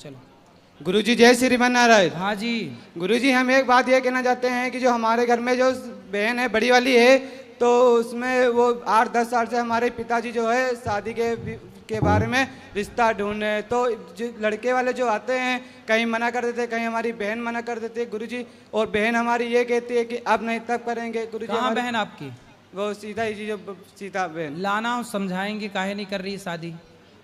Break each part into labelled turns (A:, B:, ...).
A: चलो।
B: गुरुजी जय श्री नारायण।
A: हाँ जी।
B: गुरुजी हम एक बात ये कहना चाहते हैं कि जो हमारे घर में जो बहन है बड़ी वाली है, तो उसमें वो 8-10 साल से हमारे पिताजी जो है शादी के बारे में रिश्ता ढूंढ रहे हैं। तो जो लड़के वाले जो आते हैं कहीं मना कर देते हैं, कहीं हमारी बहन मना कर देती है गुरुजी, और बहन हमारी ये कहती है कि अब नहीं तब करेंगे गुरुजी।
A: कहाँ बहन आपकी?
B: वो सीता ही जी, जो सीता बहन।
A: लाना समझाएंगे काहे नहीं कर रही शादी।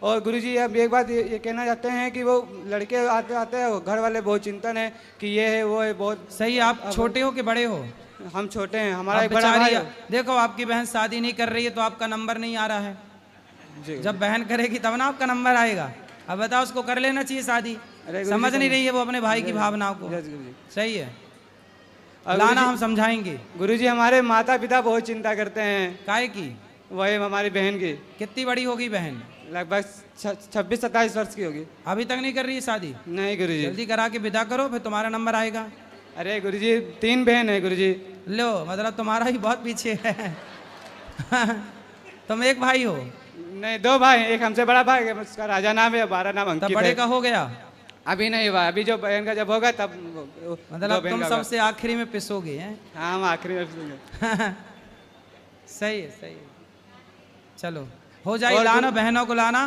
B: और गुरुजी अब एक बात ये कहना चाहते हैं कि वो लड़के आते आते हैं घर वाले बहुत चिंतन है कि ये है वो है बहुत।
A: सही। आप छोटे हो कि बड़े हो?
B: हम छोटे हैं, हमारा एक
A: अब
B: बड़ा भाई
A: बेचारी
B: है।
A: देखो आपकी बहन शादी नहीं कर रही है तो आपका नंबर नहीं आ रहा है। जब बहन करेगी तब ना आपका नंबर आएगा। अब बताओ उसको कर लेना चाहिए शादी। समझ नहीं रही है वो अपने भाई की भावनाओं को। सही है, लाना हम समझाएंगे।
B: गुरुजी हमारे माता पिता बहुत चिंता करते हैं।
A: काहे की?
B: वही हमारी बहन की।
A: कितनी बड़ी होगी बहन?
B: लगभग 26-27 वर्ष की होगी।
A: अभी तक नहीं कर रही है शादी?
B: नहीं गुरुजी।
A: जल्दी करा के विदा करो फिर तुम्हारा नंबर आएगा।
B: अरे गुरुजी 3 बहन है गुरुजी।
A: लो मतलब तुम्हारा ही बहुत पीछे है। तुम एक भाई हो?
B: नहीं 2 भाई, एक हमसे बड़ा भाई है, उसका राजा नाम है, 12 नाम अंकित है।
A: तब बड़े का हो गया?
B: अभी नहीं हुआ, अभी जो बहन का जब होगा तब
A: मतलब तुम सबसे आखिरी में पिसोगे हैं?
B: हाँ हम आखिरी में पिसेंगे।
A: सही है, सही है। चलो हो जाए, लाना बहनों को लाना।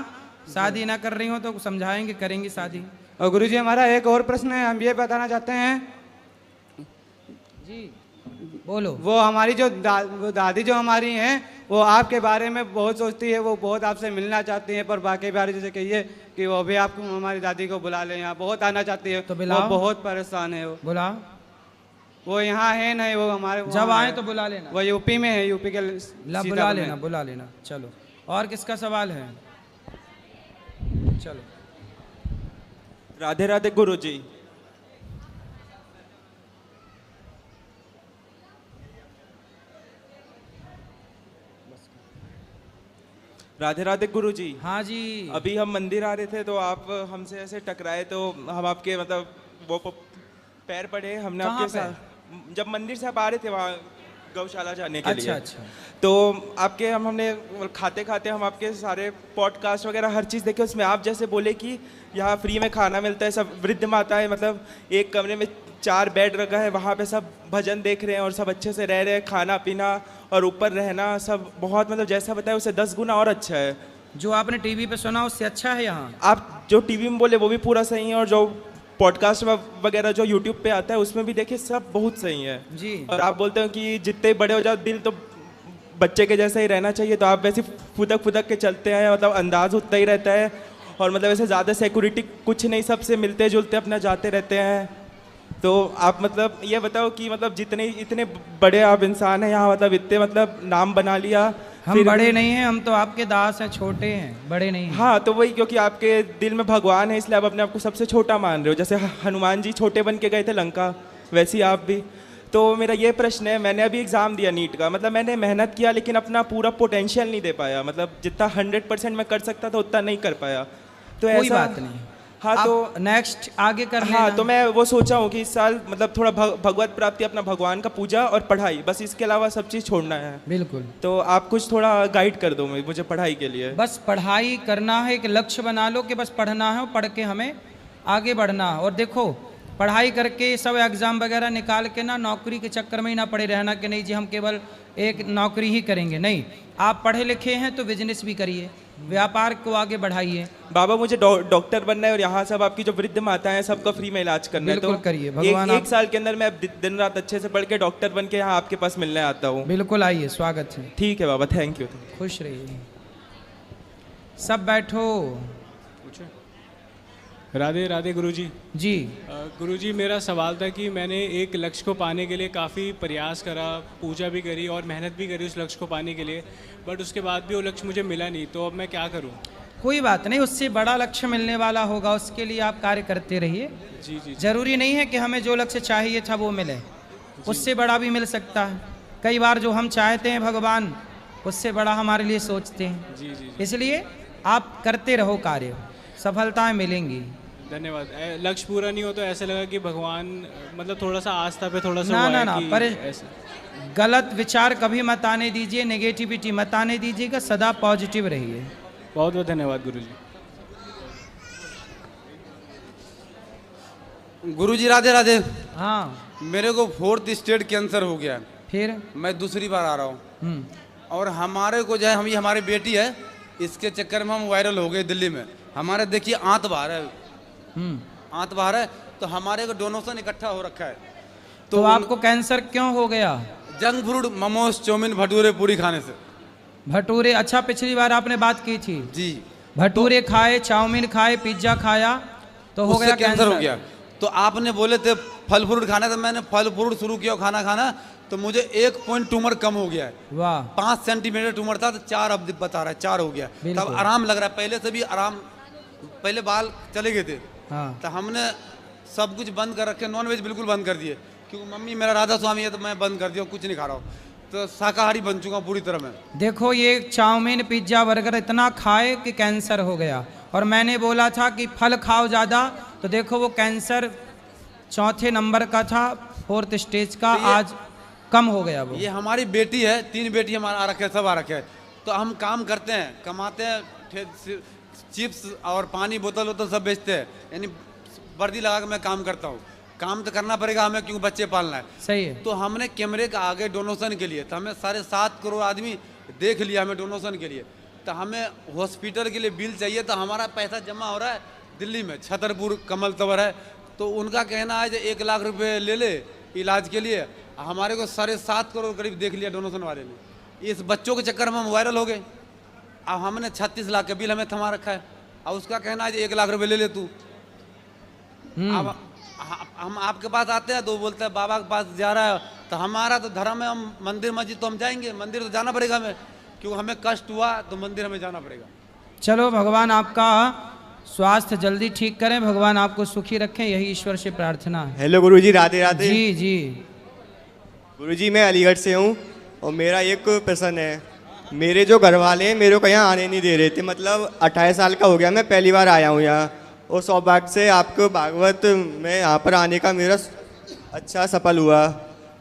A: शादी ना कर रही हो तो समझाएंगे, करेंगे शादी।
B: और गुरुजी हमारा एक और प्रश्न है, हम ये बताना चाहते हैं
A: जी बोलो।
B: वो हमारी जो वो दादी जो हमारी हैं वो आपके बारे में बहुत सोचती है, वो बहुत आपसे मिलना चाहती है, पर बाकी बारे जैसे कहिए कि वो भी आपको हमारी दादी को बुला ले, यहाँ बहुत आना चाहती है।
A: तो
B: वो बहुत परेशान है। वो
A: बुला।
B: वो यहाँ है नहीं, वो हमारे
A: जब आए तो बुला लेना।
B: वो यूपी में है, यूपी के
A: बुला लेना, बुला लेना। चलो और किसका सवाल है? चलो।
C: राधे राधे गुरुजी। राधे राधे गुरुजी।
A: हाँ जी।
C: अभी हम मंदिर आ रहे थे तो आप हमसे ऐसे टकराए तो हम आपके मतलब वो पैर पड़े, हमने आपके साथ जब मंदिर से आप आ रहे थे वहाँ गौशाला जाने के लिए।
A: अच्छा।
C: तो आपके हमने खाते खाते हम आपके सारे पॉडकास्ट वगैरह हर चीज़ देखे, उसमें आप जैसे बोले कि यहाँ फ्री में खाना मिलता है, सब वृद्ध माताएं मतलब एक कमरे में 4 बेड रखा है, वहाँ पे सब भजन देख रहे हैं और सब अच्छे से रह रहे हैं, खाना पीना और ऊपर रहना सब बहुत मतलब जैसा बताया उससे 10 गुना और अच्छा है।
A: जो आपने टीवी पे सुना उससे अच्छा है यहाँ?
C: आप जो टीवी में बोले वो भी पूरा सही है और जो पॉडकास्ट वगैरह जो यूट्यूब पे आता है उसमें भी देखिए सब बहुत सही है
A: जी।
C: और आप बोलते हो कि जितने बड़े हो जाओ दिल तो बच्चे के जैसा ही रहना चाहिए, तो आप वैसे फुदक फुदक के चलते हैं, मतलब अंदाज उतना ही रहता है और मतलब ऐसे ज़्यादा सिक्योरिटी कुछ नहीं, सबसे मिलते जुलते अपना जाते रहते हैं। तो आप मतलब ये बताओ कि मतलब जितने इतने बड़े आप इंसान हैं यहाँ, मतलब इतने मतलब नाम बना लिया।
A: हम बड़े नहीं हैं, हम तो आपके दास हैं, छोटे हैं, बड़े नहीं हैं।
C: हाँ तो वही, क्योंकि आपके दिल में भगवान है इसलिए आप अपने आप को सबसे छोटा मान रहे हो। जैसे हनुमान जी छोटे बन के गए थे लंका, वैसे ही आप भी। तो मेरा ये प्रश्न है, मैंने अभी एग्ज़ाम दिया नीट का, मतलब मैंने मेहनत किया लेकिन अपना पूरा पोटेंशियल नहीं दे पाया, मतलब जितना 100% मैं कर सकता था उतना नहीं कर पाया। तो
A: कोई
C: ऐसा
A: बात नहीं।
C: हाँ तो
A: नेक्स्ट आगे कर लेना।
C: हाँ तो मैं वो सोचा हूँ कि इस साल मतलब थोड़ा भगवत प्राप्ति, अपना भगवान का पूजा और पढ़ाई, बस इसके अलावा सब चीज़ छोड़ना है।
A: बिल्कुल।
C: तो आप कुछ थोड़ा गाइड कर दो मुझे पढ़ाई के लिए।
A: बस पढ़ाई करना है, एक लक्ष्य बना लो कि बस पढ़ना है और पढ़ के हमें आगे बढ़ना है। और देखो पढ़ाई करके सब एग्ज़ाम वगैरह निकाल के ना नौकरी के चक्कर में ही ना पड़े रहना कि नहीं जी हम केवल एक नौकरी ही करेंगे। नहीं, आप पढ़े लिखे हैं तो बिजनेस भी करिए, व्यापार को आगे बढ़ाइए।
C: बाबा मुझे डॉक्टर बनना है और यहाँ सब आपकी जो वृद्ध माताएं हैं सबका फ्री में इलाज करना है।
A: बिल्कुल
C: तो
A: करिए, भगवान
C: एक साल के अंदर मैं दिन रात अच्छे से पढ़ के डॉक्टर बन के यहाँ आपके पास मिलने आता हूँ।
A: बिल्कुल आइए, स्वागत है।
C: ठीक है बाबा, थैंक यू।
A: खुश रहिए। सब बैठो।
D: राधे राधे गुरुजी।
A: जी
D: गुरुजी मेरा सवाल था कि मैंने एक लक्ष्य को पाने के लिए काफ़ी प्रयास करा, पूजा भी करी और मेहनत भी करी उस लक्ष्य को पाने के लिए, बट उसके बाद भी वो लक्ष्य मुझे मिला नहीं, तो अब मैं क्या करूं?
A: कोई बात नहीं, उससे बड़ा लक्ष्य मिलने वाला होगा, उसके लिए आप कार्य करते रहिए।
D: जी जी।
A: जरूरी नहीं है कि हमें जो लक्ष्य चाहिए था वो मिले, उससे बड़ा भी मिल सकता है। कई बार जो हम चाहते हैं भगवान उससे बड़ा हमारे लिए सोचते हैं।
D: जी जी।
A: इसलिए आप करते रहो कार्य, सफलताएं मिलेंगी।
D: धन्यवाद। लक्ष्य पूरा नहीं हो तो ऐसा लगा कि भगवान मतलब थोड़ा सा आस्था पे थोड़ा सा
A: ना पर गलत विचार कभी मत आने दीजिए, नेगेटिविटी मत आने दीजिएगा, सदा पॉजिटिव रहिए।
D: बहुत बहुत धन्यवाद गुरुजी।
E: गुरुजी राधे राधे।
A: हाँ,
E: मेरे को 4th स्टेज कैंसर हो गया है।
A: फिर?
E: मैं दूसरी बार आ रहा हूँ
A: हम्म,
E: और हमारे को जो है, हम ये हमारी बेटी है, इसके चक्कर में हम वायरल हो गए दिल्ली में। हमारे देखिए आंत बाहर है, आंत बाहर है, तो हमारे को डोनेशन इकट्ठा हो रखा है।
A: तो आपको कैंसर क्यों हो गया?
E: Junk food, momos, chow mein, bhature puri खाने से।
A: भटूरे? अच्छा, पिछली बार आपने बात की थी।
E: जी।
A: भटूरे खाए, चाउमीन खाए, पिज्जा खाया तो हो
E: उससे
A: गया
E: कैंसर हो गया। तो आपने बोले थे फल फ्रूट खाना, तो मैंने फल फ्रूट शुरू किया खाना खाना, तो मुझे 1 पॉइंट ट्यूमर कम हो गया है।
A: वाह।
E: 5 सेंटीमीटर ट्यूमर था, तो 4 अब बता रहा है, 4 हो गया। तब आराम लग रहा है, पहले से भी आराम। पहले बाल चले गए थे।
A: हाँ।
E: तो हमने सब कुछ बंद कर रखे, नॉन वेज बिल्कुल बंद कर दिए, क्योंकि मम्मी मेरा राधा स्वामी है, तो मैं बंद कर दिया, कुछ नहीं खा रहा हूँ। तो शाकाहारी बन चुका हूँ पूरी तरह मैं।
A: देखो, ये चाउमीन, पिज्जा, बर्गर इतना खाए कि कैंसर हो गया। और मैंने बोला था कि फल खाओ ज़्यादा, तो देखो वो कैंसर 4थे नंबर का था, 4th स्टेज का, आज कम हो गया वो।
E: ये हमारी बेटी है, 3 बेटी हमारा आ रखे है, सब आ रखे है। तो हम काम करते हैं, कमाते हैं, चिप्स और पानी बोतल वोतल सब बेचते हैं, यानी वर्दी लगा के मैं काम करता हूँ। काम तो करना पड़ेगा हमें, क्योंकि बच्चे पालना है।
A: सही है।
E: तो हमने कैमरे का आगे डोनेशन के लिए, तो हमें 7.5 करोड़ आदमी देख लिया हमें डोनेशन के लिए। तो हमें हॉस्पिटल के लिए बिल चाहिए, तो हमारा पैसा जमा हो रहा है दिल्ली में, छतरपुर कमल तवर है। तो उनका कहना है जो 1 लाख रुपए ले ले इलाज के लिए। हमारे को 7.5 करोड़ करीब देख लिया डोनेशन वाले ने। इस बच्चों के चक्कर में हम वायरल हो गए। अब हमने 36 लाख का बिल हमें थमा रखा है, और उसका कहना है जो 1 लाख रुपए ले ले तू। अब हम आपके पास आते हैं तो बोलते हैं बाबा के पास जा रहा है, तो हमारा तो धर्म है, हम मंदिर मस्जिद तो हम जाएंगे, मंदिर तो जाना पड़ेगा हमें, क्योंकि हमें कष्ट हुआ तो मंदिर हमें जाना पड़ेगा।
A: चलो, भगवान आपका स्वास्थ्य जल्दी ठीक करें, भगवान आपको सुखी रखें, यही ईश्वर से प्रार्थना है।
F: हेलो गुरुजी, राधे राधे।
A: जी जी।
F: गुरुजी, मैं अलीगढ़ से हूँ और मेरा एक प्रश्न है। मेरे जो घर वाले हैं मेरे को यहाँ आने नहीं दे रहे थे, मतलब 28 साल का हो गया, मैं पहली बार आया हूँ यहाँ, और सौभाग्य से आपको भागवत में यहाँ पर आने का मेरा अच्छा सफल हुआ।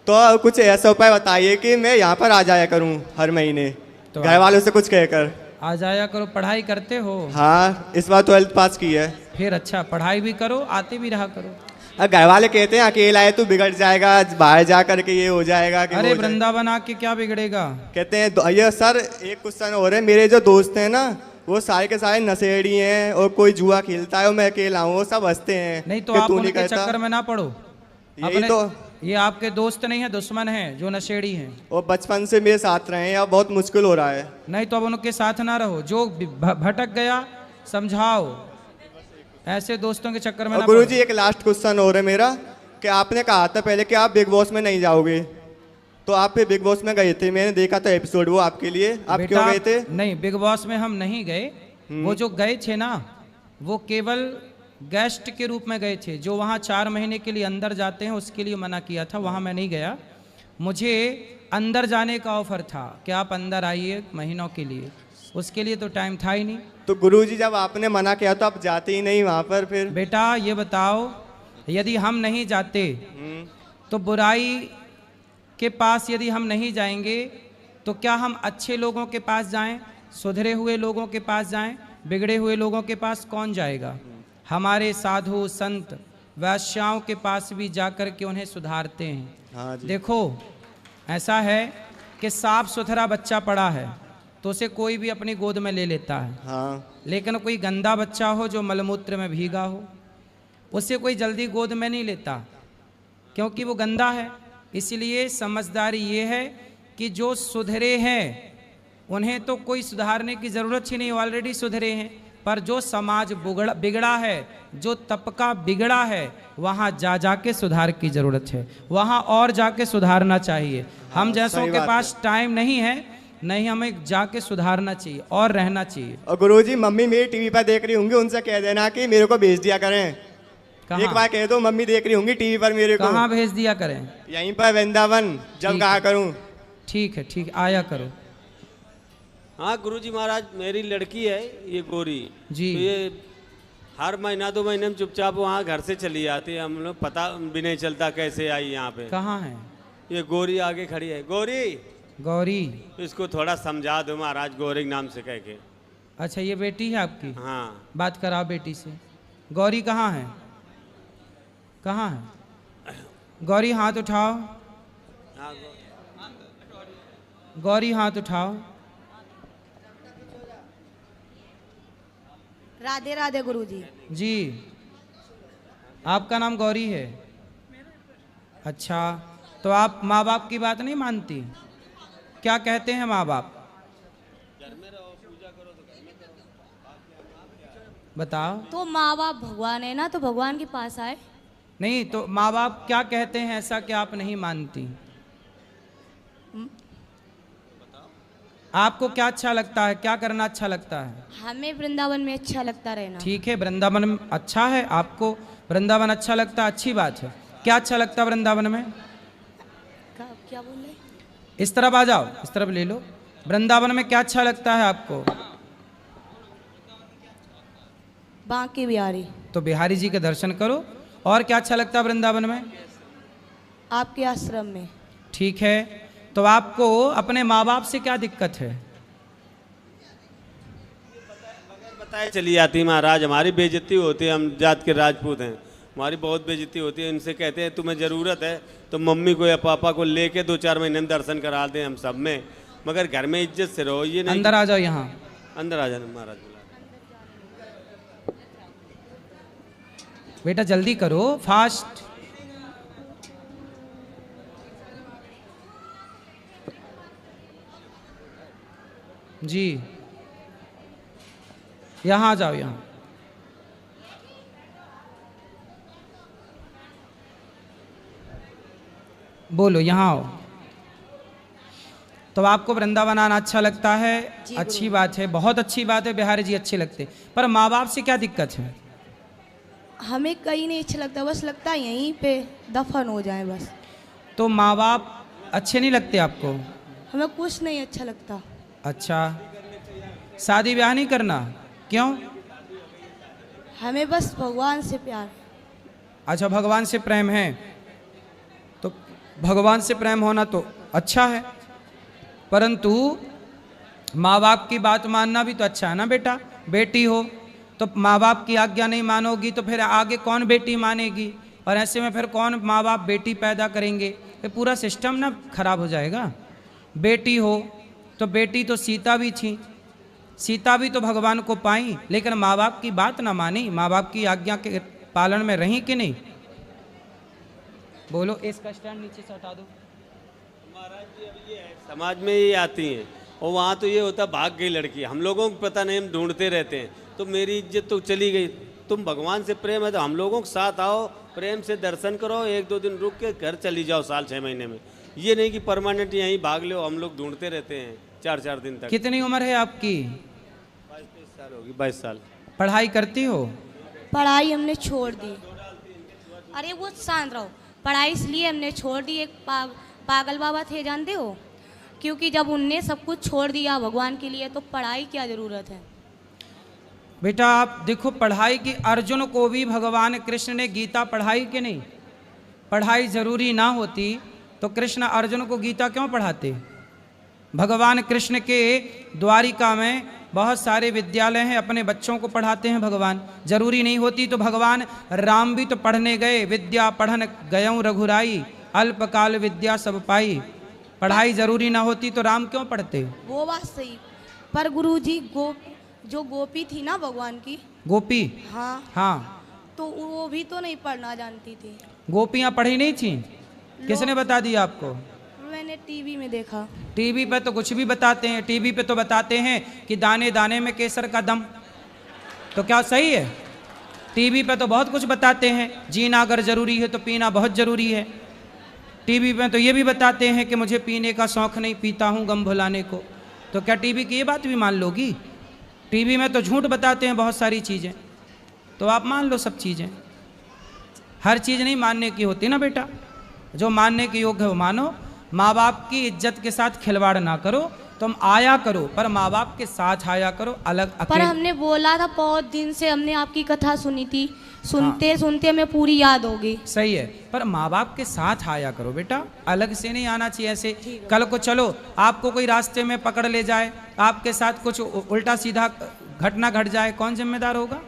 F: तो कुछ ऐसा उपाय बताइए कि मैं यहाँ पर आ जाया करूँ हर महीने,
A: तो
F: घर वालों से कुछ कहकर।
A: आ जाया करो। पढ़ाई करते हो?
F: हाँ, इस बार 12th पास की है।
A: फिर अच्छा, पढ़ाई भी करो, आते भी रहा करो।
F: घर वाले कहते हैं अकेला है तू बिगड़ जाएगा, बाहर जा करके ये हो जाएगा कि
A: अरे वृंदावन आके क्या बिगड़ेगा?
F: कहते हैं ये सर एक क्वेश्चन हो रहा है, मेरे जो दोस्त हैं ना वो सारे के सारे नशेड़ी हैं, और कोई जुआ खेलता है और मैं अकेला हूँ, वो सब हंसते हैं।
A: नहीं तो
F: कि
A: आप
F: तू नहीं
A: उनके
F: करता।
A: चक्कर में ना पड़ो।
F: यही
A: अपने,
F: तो।
A: ये आपके दोस्त नहीं है, दुश्मन है जो नशेड़ी हैं।
F: और बचपन से मेरे साथ रहे हैं, अब बहुत मुश्किल हो रहा है।
A: नहीं तो अब उनके साथ ना रहो, जो भटक गया समझाओ, ऐसे दोस्तों के चक्कर में
F: और
A: ना
F: गुरु
A: पड़ो।
F: जी, एक लास्ट क्वेश्चन हो रहा है मेरा, कि आपने कहा था पहले कि आप बिग बॉस में नहीं जाओगे, तो आप फिर बिग बॉस में गए थे, मैंने देखा था एपिसोड, वो आपके लिए, आप क्यों गए थे?
A: नहीं, बिग बॉस में हम नहीं गए। वो जो गए थे ना, वो केवल गेस्ट के रूप में गए थे। जो वहाँ 4 महीने के लिए अंदर जाते हैं उसके लिए मना किया था, वहाँ मैं नहीं गया। मुझे अंदर जाने का ऑफर था कि आप अंदर आइए महीनों के लिए, उसके लिए तो टाइम था ही नहीं।
F: तो गुरुजी, जब आपने मना किया तो आप जाते ही नहीं वहाँ पर फिर?
A: बेटा ये बताओ, यदि हम नहीं जाते तो बुराई के पास यदि हम नहीं जाएंगे तो क्या हम अच्छे लोगों के पास जाएं, सुधरे हुए लोगों के पास जाएं? बिगड़े हुए लोगों के पास कौन जाएगा? हमारे साधु संत वैश्याओं के पास भी जाकर के उन्हें सुधारते हैं।
F: हाँ जी।
A: देखो, ऐसा है कि साफ सुथरा बच्चा पड़ा है तो उसे कोई भी अपनी गोद में ले लेता है।
F: हाँ।
A: लेकिन कोई गंदा बच्चा हो जो मलमूत्र में भीगा हो, उसे कोई जल्दी गोद में नहीं लेता, क्योंकि वो गंदा है। इसलिए समझदारी ये है कि जो सुधरे हैं उन्हें तो कोई सुधारने की ज़रूरत ही नहीं, ऑलरेडी सुधरे हैं। पर जो समाज बिगड़ा है, जो तबका बिगड़ा है, वहाँ जा के सुधार की ज़रूरत है, वहाँ और जाके सुधारना चाहिए। हम जैसों के पास टाइम नहीं है, नहीं, हमें जाके सुधारना चाहिए और रहना चाहिए।
F: और गुरुजी, मम्मी मेरी टीवी पर देख रही होंगी, उनसे कह देना कि मेरे को भेज दिया करें। एक बार कह दो, मम्मी देख रही होंगी टीवी पर मेरे को।
A: कहाँ भेज दिया करें?
F: यहीं पर वृंदावन, जब कहा करूं।
A: ठीक है, ठीक, आया करो।
G: हाँ गुरुजी महाराज, मेरी लड़की है ये गोरी
A: जी।
G: तो ये हर महीना 2 महीने में चुपचाप वहाँ घर से चली जाती है, हम लोग पता भी नहीं चलता कैसे आई यहाँ पे।
A: कहाँ है
G: ये गोरी? आगे खड़ी है गोरी।
A: गौरी?
G: इसको थोड़ा समझा दो महाराज, गौरी नाम से कह के।
A: अच्छा, ये बेटी है आपकी?
G: हाँ।
A: बात कराओ बेटी से। गौरी कहाँ है? कहाँ है? गौरी हाथ उठाओ, गौरी हाथ उठाओ।
H: राधे राधे गुरुजी।
A: जी, आपका नाम गौरी है? अच्छा, तो आप माँ बाप की बात नहीं मानती? क्या कहते हैं माँ बाप? बताओ।
H: तो माँ बाप भगवान है ना, तो भगवान के पास आए।
A: नहीं तो माँ बाप क्या कहते हैं ऐसा कि आप नहीं मानती? आपको क्या अच्छा लगता है, क्या करना अच्छा लगता है?
H: हमें वृंदावन में अच्छा लगता रहना।
A: ठीक है, वृंदावन में अच्छा है, आपको वृंदावन अच्छा लगता है, अच्छी बात है। क्या अच्छा लगता है वृंदावन में?
H: क्या बोल रहे?
A: इस तरफ आ जाओ, इस तरफ ले लो। वृंदावन में क्या अच्छा लगता है आपको?
H: बांके बिहारी।
A: तो बिहारी जी के दर्शन करो। और क्या अच्छा लगता है वृंदावन में?
H: आपके आश्रम में।
A: ठीक है, तो आपको अपने माँ बाप से क्या दिक्कत है?
G: बताए चली जाती है महाराज, हमारी बेइज्जती होती है, हम जात के राजपूत हैं, हमारी बहुत बेइज्जती होती है। इनसे कहते हैं तुम्हें ज़रूरत है तो मम्मी को या पापा को लेके 2-4 महीने में दर्शन करा दें हम सब में, मगर घर में इज्जत से रहो। ये नहीं
A: अंदर आ जाओ, यहाँ
G: अंदर आ जाना महाराज।
A: बेटा जल्दी करो, फास्ट। जी, यहाँ आ जाओ, यहाँ। बोलो, यहाँ आओ। तो आपको वृंदावन आना अच्छा लगता है? अच्छी बात है, बहुत अच्छी बात है, बिहारी जी अच्छे लगते। पर माँ बाप से क्या दिक्कत है?
H: हमें कहीं नहीं अच्छा लगता, बस लगता है यहीं पे दफन हो जाए बस।
A: तो माँ बाप अच्छे नहीं लगते आपको?
H: हमें कुछ नहीं अच्छा लगता।
A: अच्छा, शादी ब्याह नहीं करना? क्यों?
H: हमें बस भगवान से प्यार।
A: अच्छा, भगवान से प्रेम है, तो भगवान से प्रेम होना तो अच्छा है, परंतु माँ बाप की बात मानना भी तो अच्छा है ना बेटा। बेटी हो तो माँ बाप की आज्ञा नहीं मानोगी तो फिर आगे कौन बेटी मानेगी? और ऐसे में फिर कौन माँ बाप बेटी पैदा करेंगे? ये पूरा सिस्टम ना खराब हो जाएगा। बेटी हो तो बेटी तो सीता भी थी, सीता भी तो भगवान को पाई, लेकिन माँ बाप की बात ना मानी, माँ बाप की आज्ञा के पालन में रही कि नहीं? बोलो, इसका स्टैंड नीचे से हटा दो।
G: समाज में ये आती हैं और वहाँ तो ये होता भाग गई लड़की, हम लोगों को पता नहीं, हम ढूंढते रहते हैं, तो मेरी इज्जत तो चली गई। तुम भगवान से प्रेम है तो हम लोगों के साथ आओ, प्रेम से दर्शन करो, 1-2 दिन रुक के घर चली जाओ साल 6 महीने में। ये नहीं कि परमानेंट यहीं भाग लो, हम लोग ढूंढते रहते हैं 4-4 दिन तक।
A: कितनी उम्र है आपकी?
G: 22 साल होगी। 22 साल।
A: पढ़ाई करती हो?
H: पढ़ाई हमने छोड़ दी। अरे वो शांत रहो। पढ़ाई इसलिए हमने छोड़ दी, एक पागल बाबा थे जानते हो, क्योंकि जब उनने सब कुछ छोड़ दिया भगवान के लिए तो पढ़ाई क्या ज़रूरत है।
A: बेटा आप देखो, पढ़ाई की, अर्जुन को भी भगवान कृष्ण ने गीता पढ़ाई कि नहीं? पढ़ाई जरूरी ना होती तो कृष्ण अर्जुन को गीता क्यों पढ़ाते? भगवान कृष्ण के द्वारिका में बहुत सारे विद्यालय हैं, अपने बच्चों को पढ़ाते हैं भगवान। जरूरी नहीं होती तो भगवान राम भी तो पढ़ने गए, विद्या पढ़न गयऊँ रघुराई, अल्पकाल विद्या सब पाई। पढ़ाई जरूरी ना होती तो राम क्यों पढ़ते?
H: वो बात सही, पर गुरुजी जो गोपी थी ना भगवान की,
A: गोपी?
H: हाँ
A: हाँ,
H: तो वो भी तो नहीं पढ़ना जानती थी।
A: गोपियाँ पढ़ी नहीं थी? किसने बता दिया आपको?
H: मैंने टीवी में देखा।
A: टीवी पे तो कुछ भी बताते हैं, टीवी पे तो बताते हैं कि दाने दाने में केसर का दम। तो क्या सही है? टीवी पे तो बहुत कुछ बताते हैं, जीना अगर जरूरी है तो पीना बहुत जरूरी है। टीवी पे तो ये भी बताते हैं कि मुझे पीने का शौक़ नहीं, पीता हूँ गम भुलाने को। तो क्या टीवी की ये बात भी मान लोगी? टीवी में तो झूठ बताते हैं बहुत सारी चीज़ें, तो आप मान लो सब चीज़ें। हर चीज़ नहीं मानने की होती ना बेटा, जो मानने के योग्य है वो मानो। माँ बाप की इज्जत के साथ खिलवाड़ ना करो, तुम आया करो पर माँ बाप के साथ आया करो, अलग
H: पर
A: अकेले।
H: हमने बोला था, बहुत दिन से हमने आपकी कथा सुनी थी, सुनते सुनते हमें पूरी याद होगी।
A: सही है, पर माँ बाप के साथ आया करो बेटा, अलग से नहीं आना चाहिए ऐसे। कल को चलो आपको कोई रास्ते में पकड़ ले जाए, आपके साथ कुछ उल्टा सीधा घटना घट जाए, कौन जिम्मेदार होगा?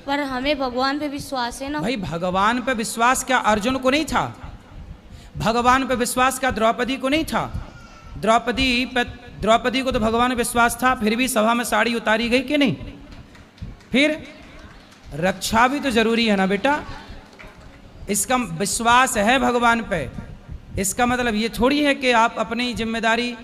H: पर हमें भगवान पे विश्वास है ना।
A: भाई भगवान पे विश्वास क्या अर्जुन को नहीं था? भगवान पे विश्वास क्या द्रौपदी को नहीं था? द्रौपदी को तो भगवान पे विश्वास था, फिर भी सभा में साड़ी उतारी गई कि नहीं? फिर रक्षा भी तो जरूरी है ना बेटा। इसका विश्वास है भगवान पे, इसका मतलब ये थोड़ी है कि आप अपनी जिम्मेदारी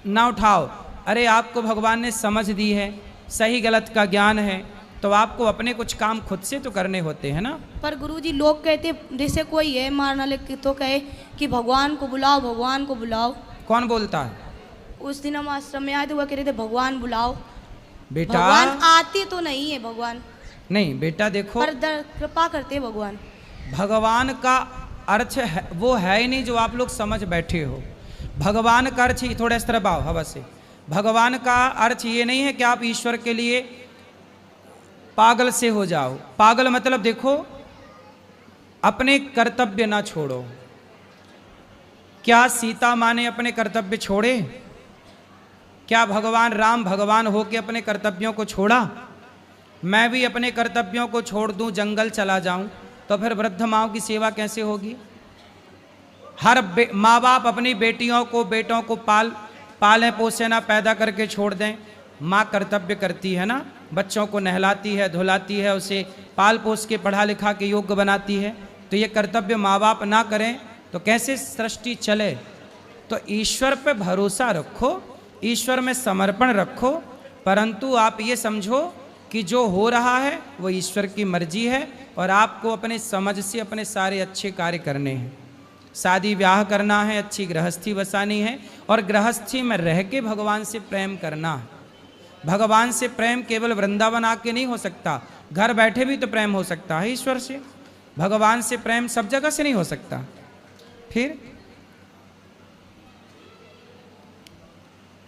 A: ना उठाओ। अरे आपको भगवान ने समझ दी है, सही गलत का ज्ञान है, तो आपको अपने कुछ काम खुद से तो करने होते हैं ना।
H: पर गुरुजी लोग कहते, जैसे कोई है मारना लेके तो कहे कि भगवान को बुलाओ, भगवान को बुलाओ।
A: कौन बोलता है?
H: उस दिन हम आश्रम में आए थे, वो कह रहे थे भगवान बुलाओ।
A: बेटा
H: भगवान आते तो नहीं है भगवान,
A: नहीं बेटा देखो,
H: पर कृपा करते हैं भगवान।
A: भगवान का अर्थ है, वो है ही नहीं जो आप लोग समझ बैठे हो। भगवान का अर्थ ही, थोड़ा इस तरफ आओ हवा से, भगवान का अर्थ ये नहीं है कि आप ईश्वर के लिए पागल से हो जाओ। पागल मतलब देखो, अपने कर्तव्य ना छोड़ो। क्या सीता माँ ने अपने कर्तव्य छोड़े? क्या भगवान राम भगवान हो के अपने कर्तव्यों को छोड़ा? मैं भी अपने कर्तव्यों को छोड़ दूं, जंगल चला जाऊं, तो फिर वृद्ध माँओं की सेवा कैसे होगी? हर माँ बाप अपनी बेटियों को बेटों को पालें पोसे ना, पैदा करके छोड़ दें। माँ कर्तव्य करती है ना, बच्चों को नहलाती है, धुलाती है, उसे पाल पोस के पढ़ा लिखा के योग्य बनाती है। तो ये कर्तव्य माँ बाप ना करें तो कैसे सृष्टि चले? तो ईश्वर पे भरोसा रखो, ईश्वर में समर्पण रखो, परंतु आप ये समझो कि जो हो रहा है वो ईश्वर की मर्जी है और आपको अपने समझ से अपने सारे अच्छे कार्य करने हैं। शादी ब्याह करना है, अच्छी गृहस्थी बसानी है और गृहस्थी में रह के भगवान से प्रेम करना है। भगवान से प्रेम केवल वृंदावन आके नहीं हो सकता, घर बैठे भी तो प्रेम हो सकता है ईश्वर से। भगवान से प्रेम सब जगह से नहीं हो सकता। फिर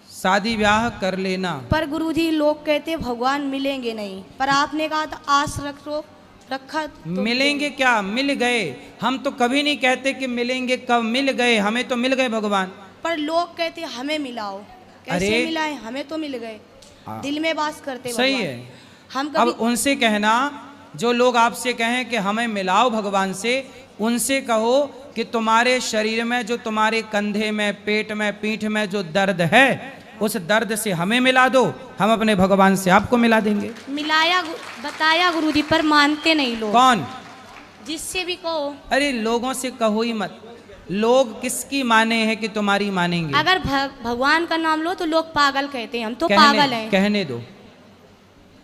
A: शादी ब्याह कर लेना।
H: पर गुरुजी लोग कहते भगवान मिलेंगे नहीं, पर आपने कहा था आस रखा तो
A: मिलेंगे क्या? मिल गए। हम तो कभी नहीं कहते कि मिलेंगे, कब मिल गए, हमें तो मिल गए भगवान।
H: पर लोग कहते हमें मिलाओ। कैसे मिलाए? हमें तो मिल गए, दिल में वास करते
A: सही
H: भगवान।
A: है।
H: हम
A: अब
H: कभी
A: उनसे कहना, जो लोग आपसे कहें कि हमें मिलाओ भगवान से, उनसे कहो कि तुम्हारे शरीर में, जो तुम्हारे कंधे में, पेट में, पीठ में जो दर्द है, उस दर्द से हमें मिला दो, हम अपने भगवान से आपको मिला देंगे।
H: मिलाया बताया गुरुजी, पर मानते नहीं लोग।
A: कौन?
H: जिससे भी कहो।
A: अरे लोगों से कहो ही मत। लोग किसकी माने हैं कि तुम्हारी मानेंगे?
H: अगर भगवान का नाम लो तो लोग पागल कहते हैं, हम तो पागल हैं।
A: कहने दो,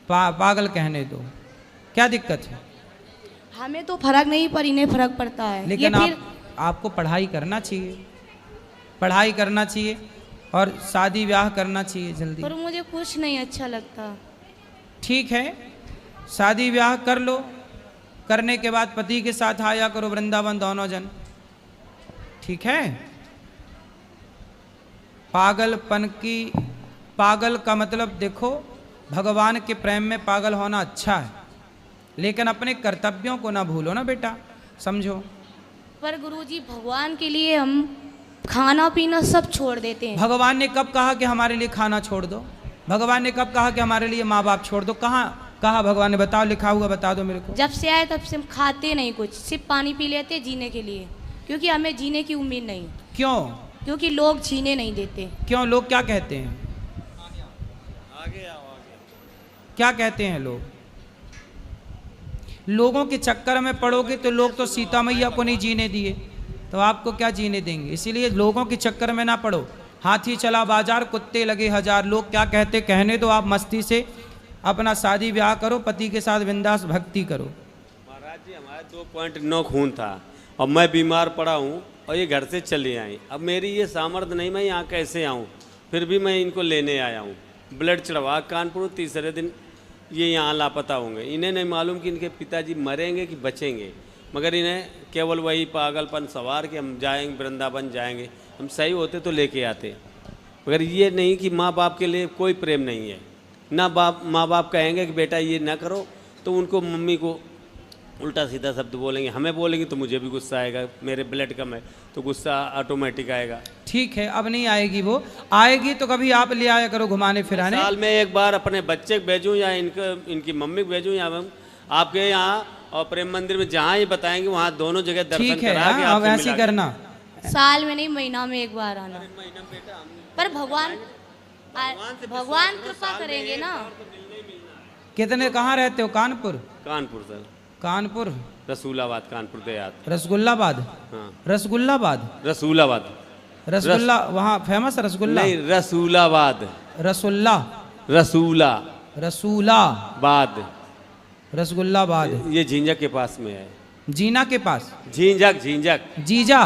A: पागल कहने दो, क्या दिक्कत है?
H: हमें तो फर्क नहीं, पर इन्हें फर्क पड़ता है।
A: लेकिन आपको पढ़ाई करना चाहिए, पढ़ाई करना चाहिए और शादी ब्याह करना चाहिए जल्दी।
H: पर मुझे कुछ नहीं अच्छा लगता।
A: ठीक है, शादी ब्याह कर लो, करने के बाद पति के साथ आया करो वृंदावन दोनों जन, ठीक है? पागल का मतलब देखो, भगवान के प्रेम में पागल होना अच्छा है, लेकिन अपने कर्तव्यों को ना भूलो ना बेटा, समझो।
H: पर गुरुजी भगवान के लिए हम खाना पीना सब छोड़ देते हैं।
A: भगवान ने कब कहा कि हमारे लिए खाना छोड़ दो? भगवान ने कब कहा कि हमारे लिए माँ बाप छोड़ दो? कहाँ कहा भगवान ने? बताओ, लिखा हुआ बता दो मेरे को।
H: जब से आए तब से हम खाते नहीं कुछ, सिर्फ पानी पी लेते जीने के लिए, क्योंकि हमें जीने की उम्मीद नहीं।
A: क्यों?
H: क्योंकि लोग जीने नहीं देते।
A: क्यों? लोग क्या कहते हैं? क्या कहते हैं लोग? लोगों के चक्कर में पड़ोगे तो लोग तो सीता मैया को नहीं जीने दिए, तो आपको क्या जीने देंगे? इसीलिए लोगों के चक्कर में ना पड़ो। हाथी चला बाजार, कुत्ते लगे हजार। लोग क्या कहते कहने दो, आप मस्ती से अपना शादी ब्याह करो, पति के साथ बिंदास भक्ति करो।
G: महाराज जी, हमारा 2.9 खून था और मैं बीमार पड़ा हूँ और ये घर से चले आई। अब मेरी ये सामर्थ्य नहीं, मैं यहाँ कैसे आऊँ? फिर भी मैं इनको लेने आया हूँ। ब्लड चढ़वा कानपुर, तीसरे दिन ये यहाँ लापता होंगे। इन्हें नहीं मालूम कि इनके पिताजी मरेंगे कि बचेंगे, मगर इन्हें केवल वही पागलपन सवार कि हम जाएंगे वृंदावन जाएंगे। हम सही होते तो लेके आते, मगर ये नहीं कि माँ बाप के लिए कोई प्रेम नहीं है ना। माँ बाप कहेंगे कि बेटा ये ना करो तो उनको, मम्मी को उल्टा सीधा शब्द बोलेंगे, हमें बोलेंगे तो मुझे भी गुस्सा आएगा। मेरे ब्लड कम है तो गुस्सा ऑटोमेटिक आएगा।
A: ठीक है, अब नहीं आएगी, वो आएगी तो कभी आप ले आया करो घुमाने फिराने।
G: साल में एक बार अपने बच्चे को भेजूँ या इनकी मम्मी को भेजूँ या आपके यहाँ और प्रेम मंदिर में जहाँ ये बताएंगे वहाँ दोनों जगह दर्शन
A: ठीक है,
G: करा के
A: हाँ, अब
G: आपसे
A: ऐसे ही
G: मिला
A: करना।
H: साल में नहीं, महीना में एक बार आना। पर भगवान कृपा करेंगे ना।
A: कितने कहाँ रहते हो? कानपुर?
G: कानपुर सर,
A: कानपुर,
G: रसूलाबाद, कानपुर देहात।
A: रसगुल्लाबाद?
G: हाँ,
A: रसगुल्लाबाद,
G: रसूलाबाद
A: रसगुल्ला वहाँ फेमस रसगुल्ला?
G: नहीं, रसूलाबाद,
A: रसुल्ला,
G: रसूला
A: रसूलाबाद,
G: बाद,
A: रसगुल्लाबाद।
G: ये झींझक के पास में है।
A: जीना के पास?
G: झींझक, झींझक,
A: जीजा?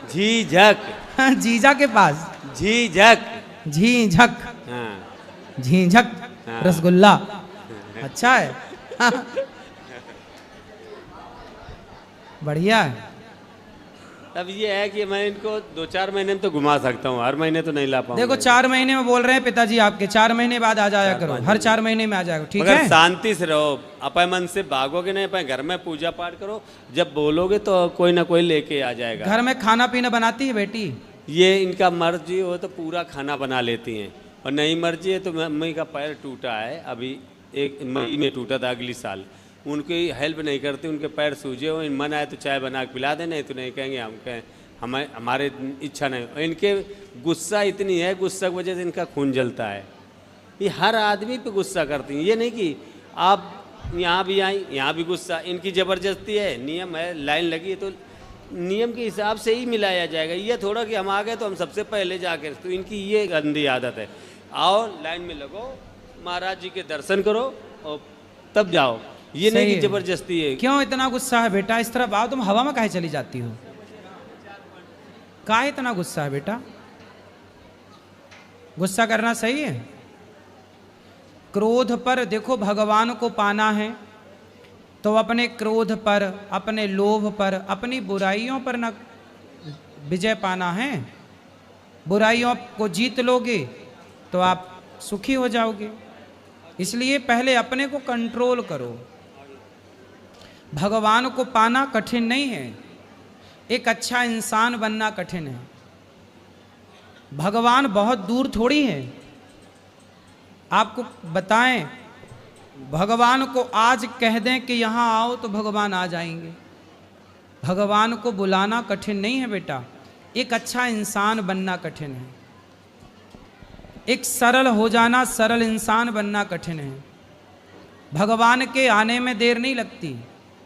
G: झीझक,
A: जीजा के पास?
G: झीझक,
A: झीझक,
G: हाँ।
A: झीझक
G: हाँ।
A: रसगुल्ला। अच्छा है। बढ़िया है।
G: अब ये है कि मैं इनको 2-4 महीने में तो घुमा सकता हूँ, हर महीने तो नहीं ला पाऊंगा।
A: देखो 4 महीने में बोल रहे हैं पिताजी आपके, 4 महीने बाद आ जाया करो, हर 4 महीने में आ जाएगा, ठीक
G: मगर
A: है?
G: शांति से रहो, अपने मन से भागोगे नहीं, अपने घर में पूजा पाठ करो। जब बोलोगे तो कोई ना कोई लेके आ जाएगा।
A: घर में खाना पीना बनाती है बेटी?
G: ये इनका मर्जी हो तो पूरा खाना बना लेती हैं, और नहीं मर्जी है तो मम्मी का पैर टूटा है, अभी 1 मई में टूटा था, अगली साल। उनकी हेल्प नहीं करती, उनके पैर सूजे हो, इन मन आए तो चाय बना के पिला दे, नहीं तो नहीं कहेंगे हम कहें हमारे इच्छा नहीं। इनके गुस्सा इतनी है, गुस्सा की वजह से इनका खून जलता है। ये हर आदमी पे गुस्सा करती हैं, ये नहीं कि आप यहाँ भी आई यहाँ भी गुस्सा। इनकी ज़बरदस्ती है, नियम है, लाइन लगी है तो नियम के हिसाब से ही मिलाया जाएगा। ये थोड़ा कि हम आ गए तो हम सबसे पहले जाके, तो इनकी ये गंदी आदत है। आओ लाइन में लगो, महाराज जी के दर्शन करो और तब जाओ, ये
A: सही
G: नहीं कि
A: है।
G: जबरदस्ती है।
A: क्यों इतना गुस्सा है बेटा? इस तरफ आओ, तुम हवा में काहे चली जाती हो? काहे इतना गुस्सा है बेटा? गुस्सा करना सही है? क्रोध पर देखो, भगवान को पाना है तो अपने क्रोध पर, अपने लोभ पर, अपनी बुराइयों पर ना विजय पाना है। बुराइयों को जीत लोगे तो आप सुखी हो जाओगे। इसलिए पहले अपने को कंट्रोल करो। भगवान को पाना कठिन नहीं है, एक अच्छा इंसान बनना कठिन है। भगवान बहुत दूर थोड़ी है। आपको बताएं, भगवान को आज कह दें कि यहाँ आओ तो भगवान आ जाएंगे। भगवान को बुलाना कठिन नहीं है बेटा, एक अच्छा इंसान बनना कठिन है। एक सरल हो जाना, सरल इंसान बनना कठिन है। भगवान के आने में देर नहीं लगती,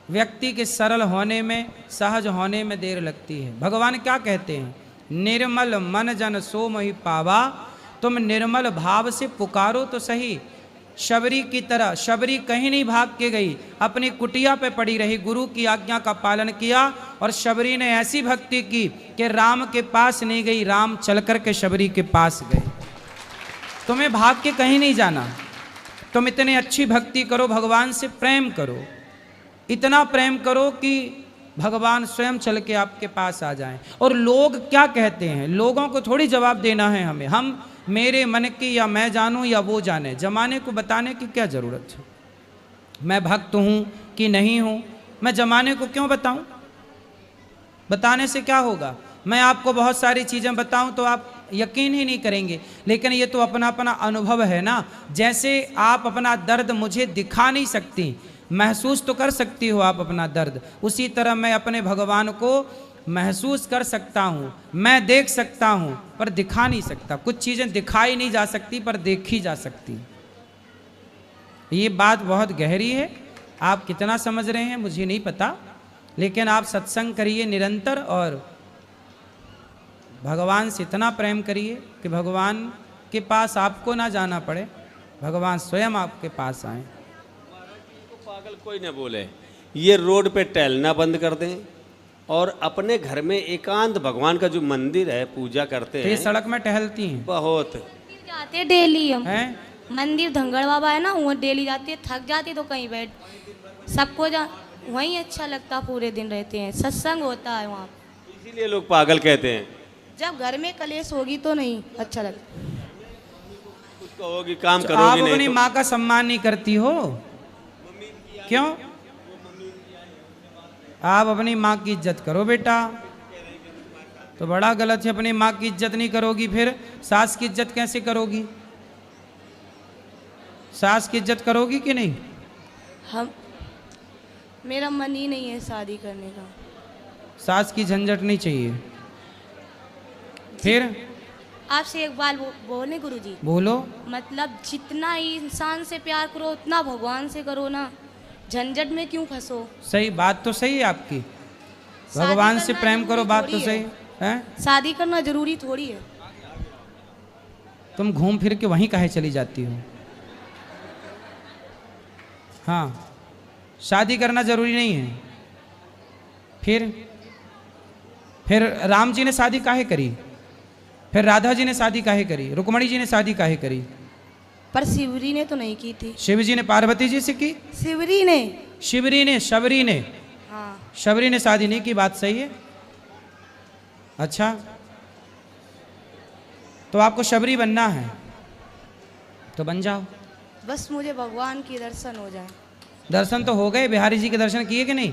A: व्यक्ति के सरल होने में, सहज होने में देर लगती है। भगवान क्या कहते हैं? निर्मल मन जन सो मोहि पावा। तुम निर्मल भाव से पुकारो तो सही। शबरी की तरह, शबरी कहीं नहीं भाग के गई, अपनी कुटिया पे पड़ी रही, गुरु की आज्ञा का पालन किया, और शबरी ने ऐसी भक्ति की कि राम के पास नहीं गई, राम चल कर के शबरी के पास गए। तुम्हें भाग के कहीं नहीं जाना, तुम इतनी अच्छी भक्ति करो, भगवान से प्रेम करो, इतना प्रेम करो कि भगवान स्वयं चल के आपके पास आ जाएं। और लोग क्या कहते हैं, लोगों को थोड़ी जवाब देना है हमें। हम मेरे मन की या मैं जानूं या वो जाने, जमाने को बताने की क्या ज़रूरत है? मैं भक्त हूँ कि नहीं हूँ, मैं जमाने को क्यों बताऊं? बताने से क्या होगा? मैं आपको बहुत सारी चीज़ें बताऊं तो आप यकीन ही नहीं करेंगे, लेकिन ये तो अपना अपना अनुभव है ना। जैसे आप अपना दर्द मुझे दिखा नहीं सकती, महसूस तो कर सकती हो आप अपना दर्द, उसी तरह मैं अपने भगवान को महसूस कर सकता हूँ, मैं देख सकता हूँ पर दिखा नहीं सकता। कुछ चीज़ें दिखाई नहीं जा सकती पर देखी जा सकती। ये बात बहुत गहरी है, आप कितना समझ रहे हैं मुझे नहीं पता, लेकिन आप सत्संग करिए निरंतर और भगवान से इतना प्रेम करिए कि भगवान के पास आपको ना जाना पड़े, भगवान स्वयं आपके पास आए।
G: पागल कोई न बोले, ये रोड पे टहलना बंद कर दें और अपने घर में एकांत भगवान का जो मंदिर है पूजा करते
A: तो ये
G: हैं।
A: सड़क में टहलती हैं
G: बहुत
H: जाते डेली हम
A: हैं?
H: मंदिर धंगड़ बाबा है ना, वहाँ डेली जाती है, थक जाती तो कहीं बैठ, सबको वहीं अच्छा लगता, पूरे दिन रहते हैं, सत्संग होता है वहाँ।
G: इसीलिए लोग पागल कहते हैं।
H: जब घर में कलेश होगी तो नहीं अच्छा लगता।
G: कुछ कहोगी काम
A: तो
G: करोगी
A: आप
G: नहीं
A: अपनी
G: तो।
A: माँ का सम्मान नहीं करती हो, क्यों? आप अपनी माँ की इज्जत करो बेटा। तो बड़ा गलत है, अपनी माँ की इज्जत नहीं करोगी फिर सास की इज्जत कैसे करोगी? सास की इज्जत करोगी कि नहीं?
H: मेरा मन ही नहीं है शादी करने का।
A: सास की झंझट नहीं चाहिए। फिर
H: आपसे एक बात बोले गुरुजी,
A: बोलो।
H: मतलब जितना इंसान से प्यार करो उतना भगवान से करो ना, झंझट में क्यों फंसो।
A: सही बात तो सही है आपकी,
H: शादी
A: भगवान से
H: करना
A: प्रेम करो,
H: जरूरी
A: बात तो
H: थोड़ी
A: सही है।
H: शादी करना जरूरी थोड़ी है।
A: तुम घूम फिर के वहीं काहे चली जाती हो। हाँ, शादी करना जरूरी नहीं है। फिर राम जी ने शादी काहे करी, फिर राधा जी ने शादी काहे करी, रुक्मणी जी ने शादी काहे करी।
H: पर शिवरी ने तो नहीं की थी।
A: शिव जी ने पार्वती जी से की,
H: शिवरी ने,
A: शबरी ने,
H: हाँ
A: शबरी ने शादी नहीं की, बात सही है। अच्छा, तो आपको शबरी बनना है तो बन जाओ।
H: बस मुझे भगवान की दर्शन हो जाए।
A: दर्शन तो हो गए, बिहारी जी के दर्शन किए कि नहीं?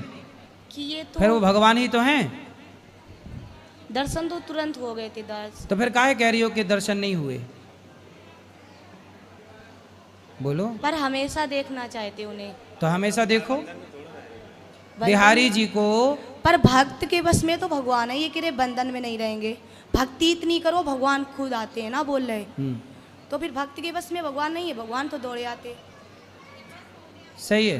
H: किए
A: फिर वो
H: तो
A: भगवान ही तो हैं।
H: दर्शन तो तुरंत हो गए थे दास।
A: तो फिर काहे कह रही हो कि दर्शन नहीं हुए? बोलो।
H: पर हमेशा देखना चाहते उन्हें।
A: तो हमेशा देखो बिहारी जी को।
H: पर भक्त के बस में तो भगवान है, ये कि रे बंधन में नहीं रहेंगे। भक्ति इतनी करो भगवान खुद आते हैं ना, बोल रहे। तो फिर भक्त के बस में भगवान नहीं है, भगवान तो दौड़े आते।
A: सही है।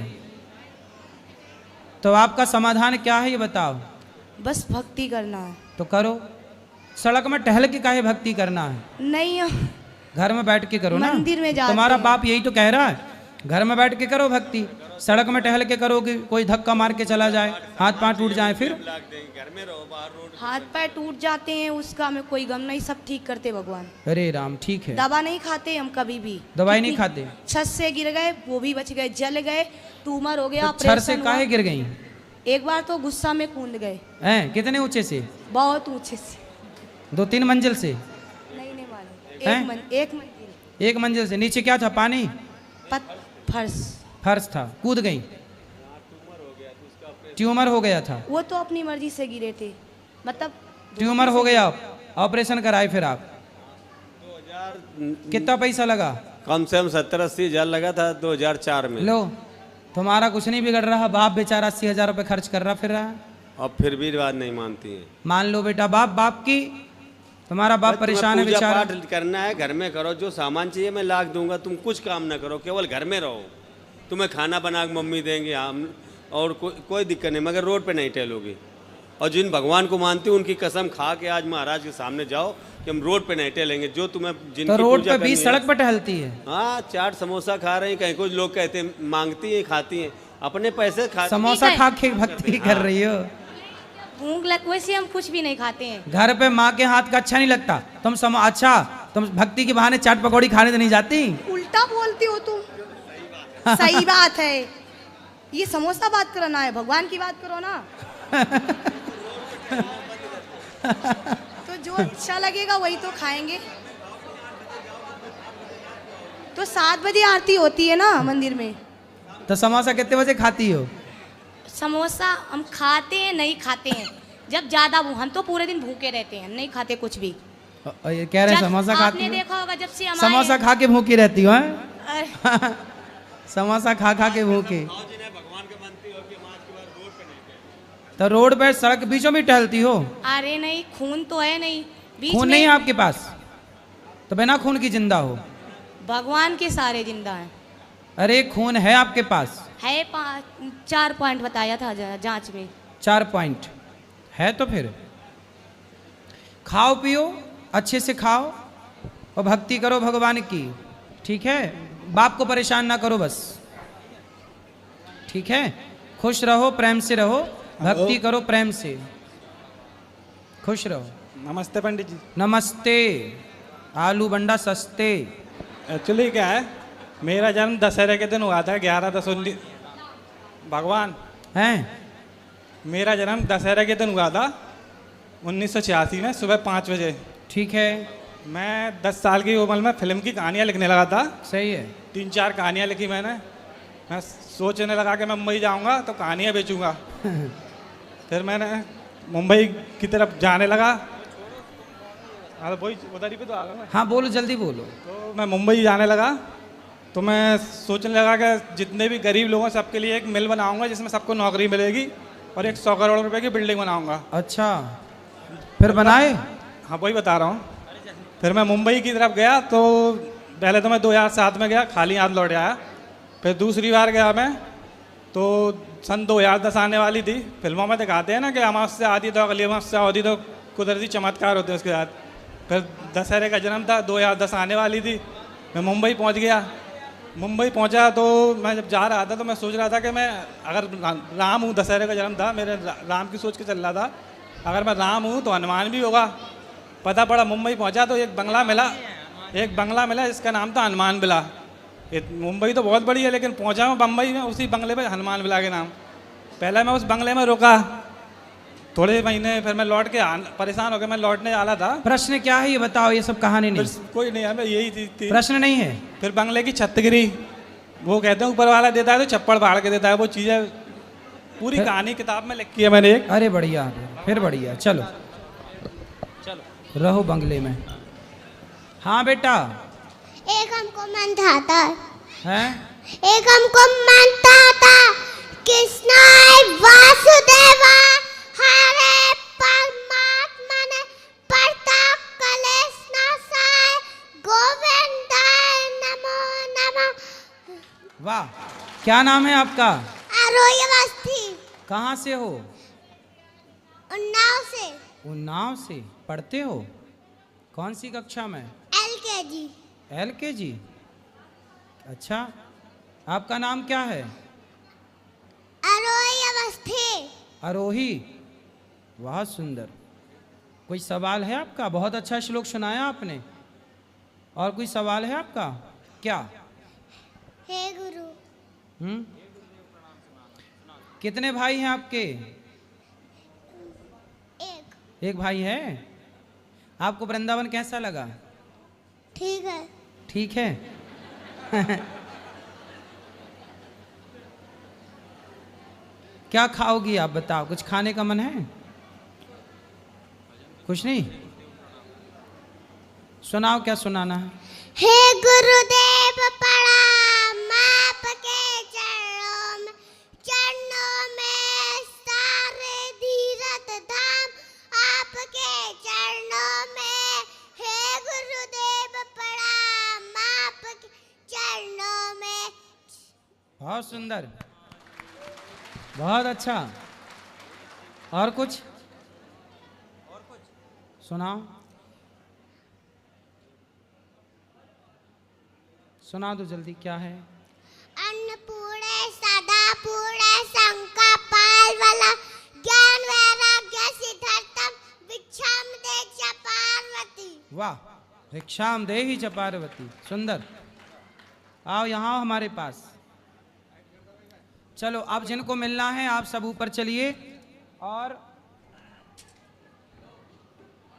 A: तो आपका समाधान क्या है ये बताओ।
H: बस भक्ति करना है
A: तो करो। सड़क में टहल के काहे भक्ति करना है?
H: नहीं,
A: घर में बैठ के करो ना।
H: मंदिर में जाते
A: तुम्हारा
H: हैं।
A: बाप यही तो कह रहा है, घर में बैठ के करो भक्ति। सड़क में टहल के करोगे, कोई धक्का मार के चला जाए, हाथ पांव टूट जाए, फिर
G: घर में रहो, बाहर रोड
H: हाथ पैर टूट जाते हैं, उसका हमें कोई गम नहीं, सब ठीक करते भगवान।
A: अरे राम, ठीक है।
H: दवा नहीं खाते हम कभी भी।
A: दवाई नहीं खाते?
H: छत से गिर गए वो भी बच गए, जल गए, ट्यूमर हो गया,
A: तो छर से
H: ऑपरेशन
A: काहे
H: हुआ।
A: गिर गई?
H: एक बार तो गुस्सा में कूद गए,
A: हैं? कितने ऊंचे से?
H: बहुत ऊंचे से।
A: 2-3 मंजिल से?
H: नहीं मालूम,
A: हैं?
H: एक मंजिल।
A: एक मंजिल से। नीचे क्या था? पानी?
H: फर्श।
A: फर्श था, कूद गई। ट्यूमर हो गया था।
H: वो तो अपनी मर्जी से गिरे थे, मतलब
A: ट्यूमर हो गया, ऑपरेशन कराए फिर आप? कितना पैसा लगा?
G: कम से कम 70-80 हज़ार लगा था 2004 में।
A: लो, तुम्हारा कुछ नहीं बिगड़ रहा, बाप बेचारा 80,000 रुपये खर्च कर रहा फिर रहा है।
G: अब फिर भी बात नहीं मानती है।
A: मान लो बेटा, बाप की, तुम्हारा बाप परेशान है
G: पूजा
A: बेचारा।
G: पाठ करना है, घर में करो, जो सामान चाहिए मैं लाख दूंगा, तुम कुछ काम ना करो, केवल घर में रहो। तुम्हें खाना बना के मम्मी देंगे हम, और कोई दिक्कत नहीं, मगर रोड पे नहीं टहलोगे। और जिन भगवान को मानते हो उनकी कसम खा के आज महाराज के सामने जाओ कि हम रोड पे नहीं टहलेंगे। जो तुम्हें जिनकी
A: तो रोड
G: पूजा
A: पे
G: करनी
A: बीच
G: है-
A: सड़क पर टहलती है?
G: हाँ, चाट समोसा खा रही हैं, कहीं कुछ लोग कहते हैं मांगती हैं, खाती हैं, अपने पैसे खाती
A: समोसा
H: है।
A: खा के भक्ति कर रही हो?
H: भूख लग, वैसे हम कुछ भी नहीं खाते हैं।
A: घर पे माँ के हाथ का अच्छा नहीं लगता? अच्छा, तुम भक्ति के बहाने चाट पकौड़ी खाने तो नहीं जाती?
H: उल्टा बोलती हो तुम। सही बात है, ये समोसा बात करना है, भगवान की बात करो ना। तो जो अच्छा लगेगा वही तो खाएंगे। तो 7 बजे आरती होती है ना मंदिर में।
A: तो समोसा कितने बजे खाती हो?
H: समोसा हम खाते हैं, नहीं खाते हैं जब ज्यादा हम तो पूरे दिन भूखे रहते हैं, हम नहीं खाते कुछ भी।
A: ये कह रहे हैं
H: जब
A: समोसा खाती
H: आपने
A: हो?
H: देखा होगा जब से हमारे
A: समोसा खा के भूखी रहती हो? हैं?
H: अरे,
A: समोसा खा के भूखी। तो रोड पे सड़क बीचों में टहलती हो?
H: अरे नहीं, खून तो है नहीं बीच
A: खून
H: में।
A: नहीं है आपके पास? तो बिना खून की जिंदा हो?
H: भगवान के सारे जिंदा हैं।
A: अरे खून है आपके पास?
H: है 4 पॉइंट बताया था जांच में।
A: 4 पॉइंट है? तो फिर खाओ पियो, अच्छे से खाओ और भक्ति करो भगवान की, ठीक है? बाप को परेशान ना करो बस, ठीक है? खुश रहो, प्रेम से रहो, भक्ति करो प्रेम से, खुश रहो।
I: नमस्ते पंडित जी।
A: नमस्ते। आलू बंडा सस्ते।
I: एक्चुअली क्या है, मेरा जन्म दशहरे के दिन हुआ था, 11/10/19। भगवान
A: हैं?
I: मेरा जन्म दशहरे के दिन हुआ था 1986 में, सुबह 5 बजे।
A: ठीक है।
I: मैं 10 साल की उम्र में फिल्म की कहानियाँ लिखने लगा था।
A: सही है।
I: 3-4 कहानियाँ लिखी मैंने। मैं सोचने लगा कि मैं मुंबई जाऊंगा तो कहानियाँ बेचूंगा। फिर मैंने मुंबई की तरफ जाने लगा। वही उधर ही पे तो आ गया मैं।
A: हाँ बोलो, जल्दी बोलो।
I: तो मैं मुंबई जाने लगा तो मैं सोचने लगा कि जितने भी गरीब लोग हैं सबके लिए एक मिल बनाऊंगा जिसमें सबको नौकरी मिलेगी और 100 करोड़ रुपए की बिल्डिंग बनाऊंगा।
A: अच्छा, फिर बनाए?
I: हाँ वही बता रहा हूँ। फिर मैं मुंबई की तरफ गया तो पहले तो मैं 2007 में गया, खाली हाथ लौट आया। फिर दूसरी बार गया मैं तो सन 2010 आने वाली थी। फिल्मों में दिखाते हैं ना कि अमावस्या आती तो अगली अमावस्या होती तो कुदरती चमत्कार होते हैं उसके साथ। फिर दशहरे का जन्म था, 2010 आने वाली थी। मैं मुंबई पहुंच गया। मुंबई पहुंचा तो मैं जब जा रहा था तो मैं सोच रहा था कि मैं अगर राम हूँ, दशहरे का जन्म था, मेरे राम की सोच के चल रहा था, अगर मैं राम हूँ तो हनुमान भी होगा। पता पड़ा मुंबई पहुंचा तो एक बंगला मिला जिसका नाम था हनुमान विला। मुंबई तो बहुत बड़ी है लेकिन पहुंचा मैं बम्बई में, उसी बंगले पे हनुमान विला के नाम। पहले मैं उस बंगले में रुका थोड़े महीने, फिर मैं लौट के परेशान हो गया, मैं लौटने वाला था।
A: प्रश्न क्या है ये बताओ, ये सब कहानी नहीं।
I: कोई नहीं है, मैं यही चीज थी।
A: प्रश्न नहीं है।
I: फिर बंगले की छत गिरी। वो कहते हैं ऊपर वाला देता है तो छप्पड़ फाड़ के देता है, वो चीज़ें पूरी कहानी किताब में लिखी है मैंने एक।
A: अरे बढ़िया, फिर बढ़िया। चलो रहो बंगले में। हाँ बेटा।
J: एक हमको मन था
A: हैं?
J: एक हमको मन था कृष्णाय वासुदेवा हरे परमात्मा ने प्रताप कलेश नाशाय गोविंदाय नमो नमः।
A: वाह, क्या नाम है आपका?
J: आरोही अवस्थी।
A: कहाँ से हो?
J: उन्नाव से।
A: उन्नाव से। पढ़ते हो कौन सी कक्षा में?
J: LKG।
A: LKG। अच्छा, आपका नाम क्या है?
J: आरोही अवस्थी।
A: आरोही, बहुत सुंदर। कोई सवाल है आपका? बहुत अच्छा श्लोक सुनाया आपने। और कोई सवाल है आपका? क्या?
J: हे गुरु।
A: कितने भाई हैं आपके? एक भाई है। आपको वृंदावन कैसा लगा?
J: ठीक है।
A: ठीक है। क्या खाओगी आप बताओ, कुछ खाने का मन है? कुछ नहीं? सुनाओ, क्या सुनाना है?
J: हे गुरुदेव प्रणाम आपके चरणों में सारे धीरथ धाम आपके चरणों में। हे गुरुदेव प्रणाम आपके चरणों में।
A: बहुत सुंदर, बहुत अच्छा। और कुछ सुनाओ, सुना दो जल्दी, क्या है?
J: अन्नपूर्णे सदापूर्णे शंका पाल वाला ज्ञान वैराग्य सिद्धार्थम भिक्षाम दे च पार्वती।
A: वाह, भिक्षाम देहि च पार्वती। सुंदर। आओ यहाँ हमारे पास। चलो, अब जिनको मिलना है आप सब ऊपर चलिए और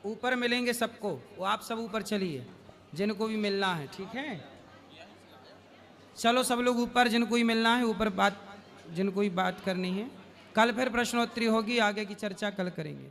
A: ऊपर मिलेंगे सबको। वो आप सब ऊपर चलिए जिनको भी मिलना है, ठीक है? चलो सब लोग ऊपर, जिनको ही मिलना है ऊपर, जिनको ही बात करनी है। कल फिर प्रश्नोत्तरी होगी, आगे की चर्चा कल करेंगे।